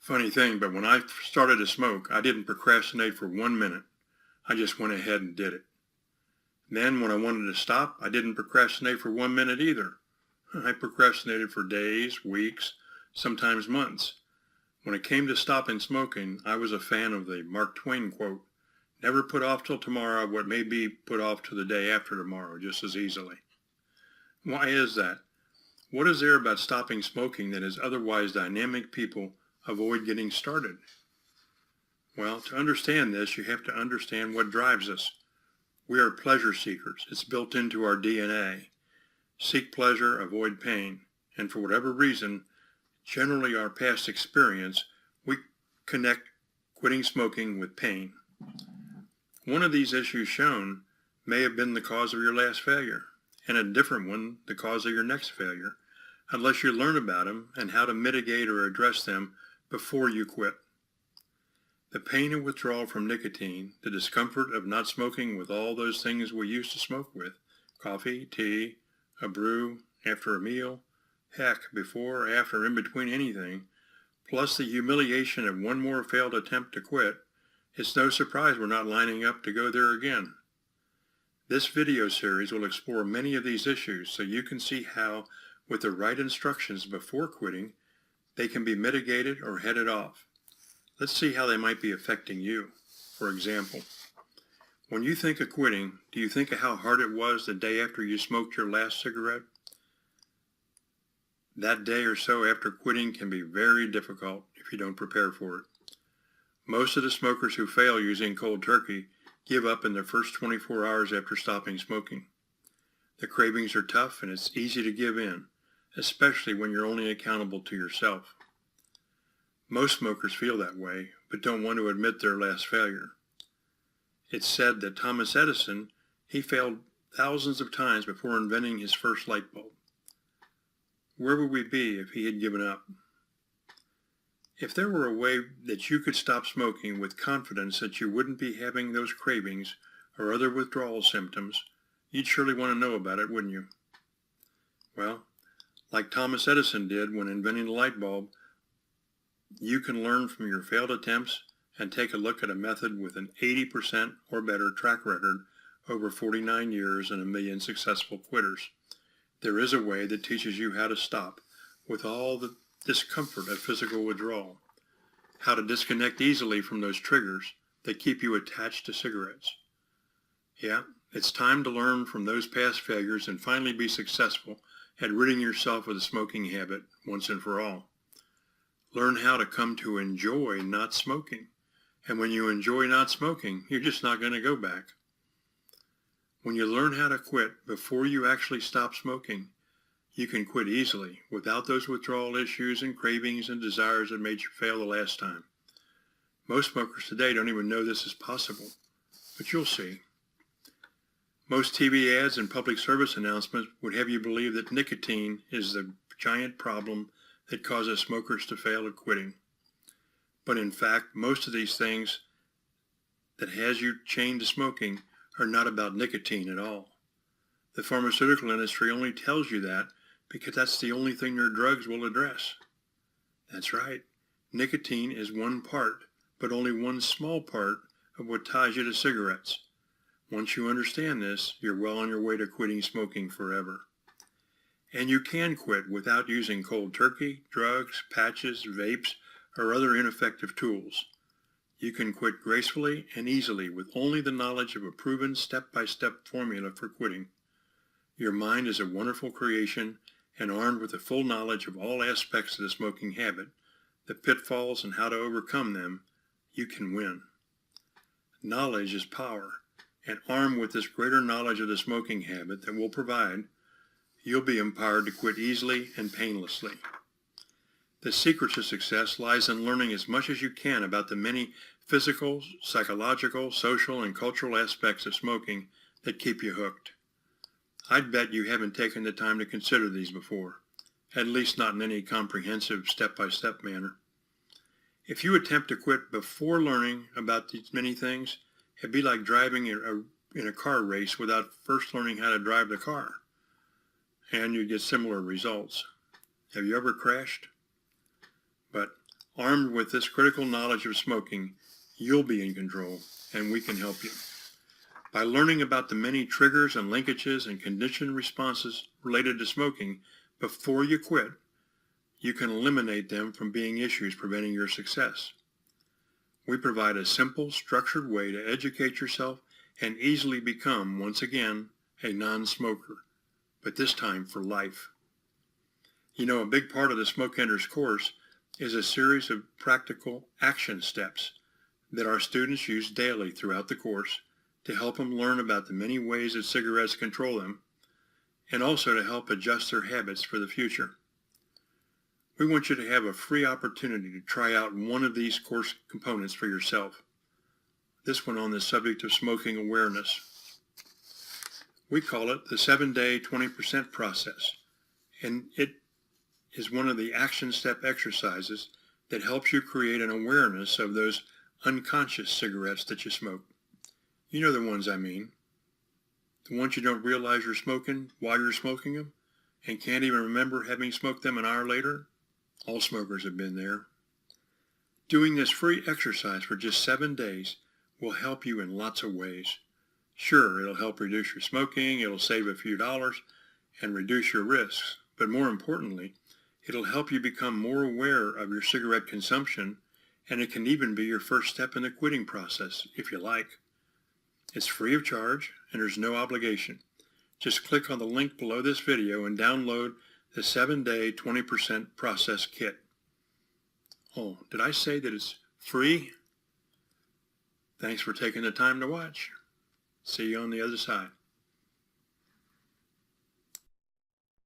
Funny thing, but when I started to smoke, I didn't procrastinate for 1 minute. I just went ahead and did it. Then when I wanted to stop, I didn't procrastinate for 1 minute either. I procrastinated for days, weeks, sometimes months. When it came to stopping smoking, I was a fan of the Mark Twain quote, "Never put off till tomorrow what may be put off to the day after tomorrow just as easily." Why is that? What is there about stopping smoking that is otherwise dynamic people avoid getting started? Well, to understand this, you have to understand what drives us. We are pleasure seekers. It's built into our DNA. Seek pleasure, avoid pain. And for whatever reason, generally our past experience, we connect quitting smoking with pain. One of these issues shown may have been the cause of your last failure, and a different one the cause of your next failure, unless you learn about them and how to mitigate or address them before you quit. The pain and withdrawal from nicotine, the discomfort of not smoking with all those things we used to smoke with, coffee, tea, a brew, after a meal, heck, before, after, in between anything, plus the humiliation of one more failed attempt to quit, it's no surprise we're not lining up to go there again. This video series will explore many of these issues so you can see how, with the right instructions before quitting, they can be mitigated or headed off. Let's see how they might be affecting you. For example, when you think of quitting, do you think of how hard it was the day after you smoked your last cigarette? That day or so after quitting can be very difficult if you don't prepare for it. Most of the smokers who fail using cold turkey give up in the first 24 hours after stopping smoking. The cravings are tough and it's easy to give in, especially when you're only accountable to yourself. Most smokers feel that way, but don't want to admit their last failure. It's said that Thomas Edison, he failed thousands of times before inventing his first light bulb. Where would we be if he had given up? If there were a way that you could stop smoking with confidence that you wouldn't be having those cravings or other withdrawal symptoms, you'd surely want to know about it, wouldn't you? Well, like Thomas Edison did when inventing the light bulb, you can learn from your failed attempts and take a look at a method with an 80% or better track record over 49 years and 1 million successful quitters. There is a way that teaches you how to stop with all the discomfort of physical withdrawal, how to disconnect easily from those triggers that keep you attached to cigarettes. Yeah, it's time to learn from those past failures and finally be successful at ridding yourself of the smoking habit once and for all. Learn how to come to enjoy not smoking. And when you enjoy not smoking, you're just not going to go back. When you learn how to quit before you actually stop smoking, you can quit easily without those withdrawal issues and cravings and desires that made you fail the last time. Most smokers today don't even know this is possible, but you'll see. Most TV ads and public service announcements would have you believe that nicotine is the giant problem that causes smokers to fail at quitting. But in fact, most of these things that has you chained to smoking are not about nicotine at all. The pharmaceutical industry only tells you that because that's the only thing their drugs will address. That's right. Nicotine is one part, but only one small part of what ties you to cigarettes. Once you understand this, you're well on your way to quitting smoking forever. And you can quit without using cold turkey, drugs, patches, vapes, or other ineffective tools. You can quit gracefully and easily with only the knowledge of a proven step-by-step formula for quitting. Your mind is a wonderful creation, and armed with the full knowledge of all aspects of the smoking habit, the pitfalls and how to overcome them, you can win. Knowledge is power, and armed with this greater knowledge of the smoking habit that we'll provide, you'll be empowered to quit easily and painlessly. The secret to success lies in learning as much as you can about the many physical, psychological, social, and cultural aspects of smoking that keep you hooked. I'd bet you haven't taken the time to consider these before, at least not in any comprehensive step-by-step manner. If you attempt to quit before learning about these many things, it'd be like driving in a car race without first learning how to drive the car, and you'd get similar results. Have you ever crashed? But Armed with this critical knowledge of smoking, you'll be in control, and we can help you. By learning about the many triggers and linkages and conditioned responses related to smoking before you quit, you can eliminate them from being issues preventing your success. We provide a simple, structured way to educate yourself and easily become, once again, a non-smoker, but this time for life. You know, a big part of the Smoke Enders course is a series of practical action steps that our students use daily throughout the course to help them learn about the many ways that cigarettes control them, and also to help adjust their habits for the future. We want you to have a free opportunity to try out one of these course components for yourself. This one on the subject of smoking awareness. We call it the 7-day 20% process, and it is one of the action step exercises that helps you create an awareness of those unconscious cigarettes that you smoke. You know the ones I mean. The ones you don't realize you're smoking while you're smoking them and can't even remember having smoked them an hour later. All smokers have been there. Doing this free exercise for just 7 days will help you in lots of ways. Sure, it'll help reduce your smoking, it'll save a few dollars, and reduce your risks. But more importantly, it'll help you become more aware of your cigarette consumption, and it can even be your first step in the quitting process, if you like. It's free of charge, and there's no obligation. Just click on the link below this video and download the 7-day 20% process kit. Oh, did I say that it's free? Thanks for taking the time to watch. See you on the other side.